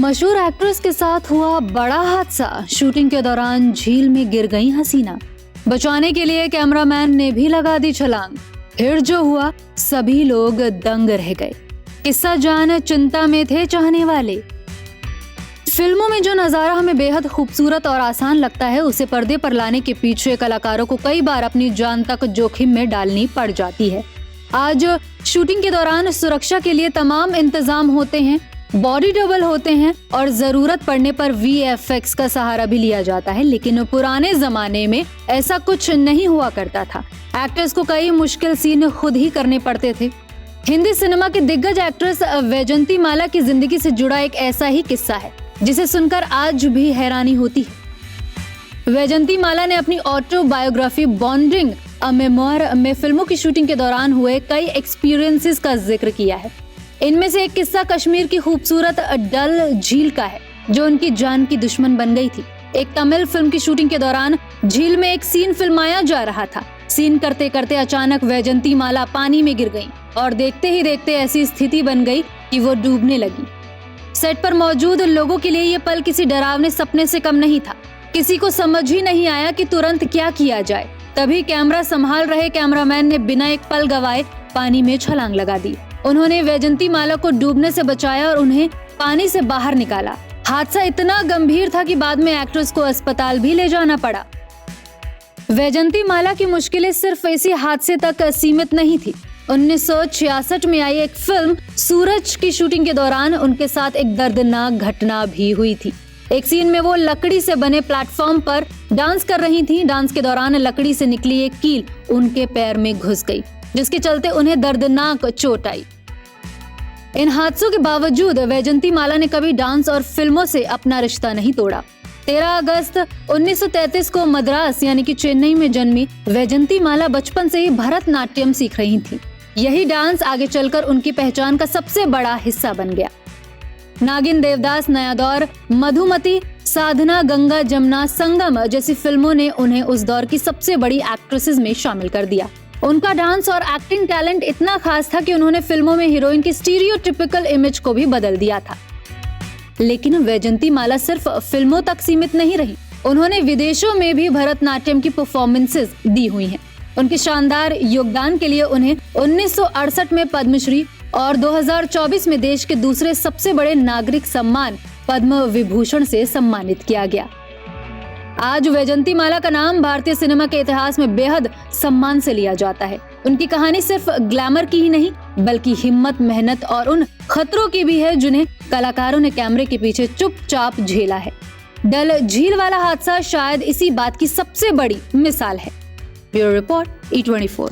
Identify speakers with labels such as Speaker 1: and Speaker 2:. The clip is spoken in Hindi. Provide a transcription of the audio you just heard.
Speaker 1: मशहूर एक्ट्रेस के साथ हुआ बड़ा हादसा। शूटिंग के दौरान झील में गिर गई हसीना। बचाने के लिए कैमरामैन ने भी लगा दी छलांग। फिर जो हुआ, सभी लोग दंग रह गए। किस्सा जान चिंता में थे चाहने वाले। फिल्मों में जो नजारा हमें बेहद खूबसूरत और आसान लगता है, उसे पर्दे पर लाने के पीछे कलाकारों को कई बार अपनी जान तक जोखिम में डालनी पड़ जाती है। आज शूटिंग के दौरान सुरक्षा के लिए तमाम इंतजाम होते हैं, बॉडी डबल होते हैं और जरूरत पड़ने पर VFX का सहारा भी लिया जाता है। लेकिन पुराने जमाने में ऐसा कुछ नहीं हुआ करता था। एक्टर्स को कई मुश्किल सीन खुद ही करने पड़ते थे। हिंदी सिनेमा के दिग्गज एक्ट्रेस वैजंती माला की जिंदगी से जुड़ा एक ऐसा ही किस्सा है जिसे सुनकर आज भी हैरानी होती है। वैजंती माला ने अपनी ऑटोबायोग्राफी बॉन्डिंग अ मेमोयर में फिल्मों की शूटिंग के दौरान हुए कई एक्सपीरियंसेस का जिक्र किया है। इनमें से एक किस्सा कश्मीर की खूबसूरत डल झील का है, जो उनकी जान की दुश्मन बन गई थी। एक तमिल फिल्म की शूटिंग के दौरान झील में एक सीन फिल्माया जा रहा था। सीन करते करते अचानक वैजंती माला पानी में गिर गईं और देखते ही देखते ऐसी स्थिति बन गई कि वो डूबने लगी। सेट पर मौजूद लोगों के लिए ये पल किसी डरावने सपने से कम नहीं था। किसी को समझ ही नहीं आया कि तुरंत क्या किया जाए। तभी कैमरा संभाल रहे कैमरामैन ने बिना एक पल गवाए पानी में छलांग लगा दी। उन्होंने वैजंती माला को डूबने से बचाया और उन्हें पानी से बाहर निकाला। हादसा इतना गंभीर था कि बाद में एक्ट्रेस को अस्पताल भी ले जाना पड़ा। वैजंती माला की मुश्किलें सिर्फ इसी हादसे तक सीमित नहीं थी। 1966 में आई एक फिल्म सूरज की शूटिंग के दौरान उनके साथ एक दर्दनाक घटना भी हुई थी। एक सीन में वो लकड़ी से बने प्लेटफॉर्म पर डांस कर रही थी। डांस के दौरान लकड़ी से निकली एक कील उनके पैर में घुस गई, जिसके चलते उन्हें दर्दनाक चोट आई। इन हादसों के बावजूद वैजंती माला ने कभी डांस और फिल्मों से अपना रिश्ता नहीं तोड़ा। 13 अगस्त 1933 को मद्रास यानी कि चेन्नई में जन्मी वैजंती माला बचपन से ही भरतनाट्यम सीख रही थी। यही डांस आगे चलकर उनकी पहचान का सबसे बड़ा हिस्सा बन गया। नागिन, देवदास, नया दौर, मधुमती, साधना, गंगा जमुना, संगम जैसी फिल्मों ने उन्हें उस दौर की सबसे बड़ी एक्ट्रेसेस में शामिल कर दिया। उनका डांस और एक्टिंग टैलेंट इतना खास था कि उन्होंने फिल्मों में हीरोइन की स्टीरियोटिपिकल इमेज को भी बदल दिया था। लेकिन वैजंती माला सिर्फ फिल्मों तक सीमित नहीं रही। उन्होंने विदेशों में भी भरतनाट्यम की परफॉर्मेंसेस दी हुई हैं। उनके शानदार योगदान के लिए उन्हें 1968 में पद्मश्री और 2024 में देश के दूसरे सबसे बड़े नागरिक सम्मान पद्म विभूषण से सम्मानित किया गया। आज वैजंती माला का नाम भारतीय सिनेमा के इतिहास में बेहद सम्मान से लिया जाता है। उनकी कहानी सिर्फ ग्लैमर की ही नहीं, बल्कि हिम्मत, मेहनत और उन खतरों की भी है जिन्हें कलाकारों ने कैमरे के पीछे चुपचाप झेला है। डल झील वाला हादसा शायद इसी बात की सबसे बड़ी मिसाल है। Bureau report, E24।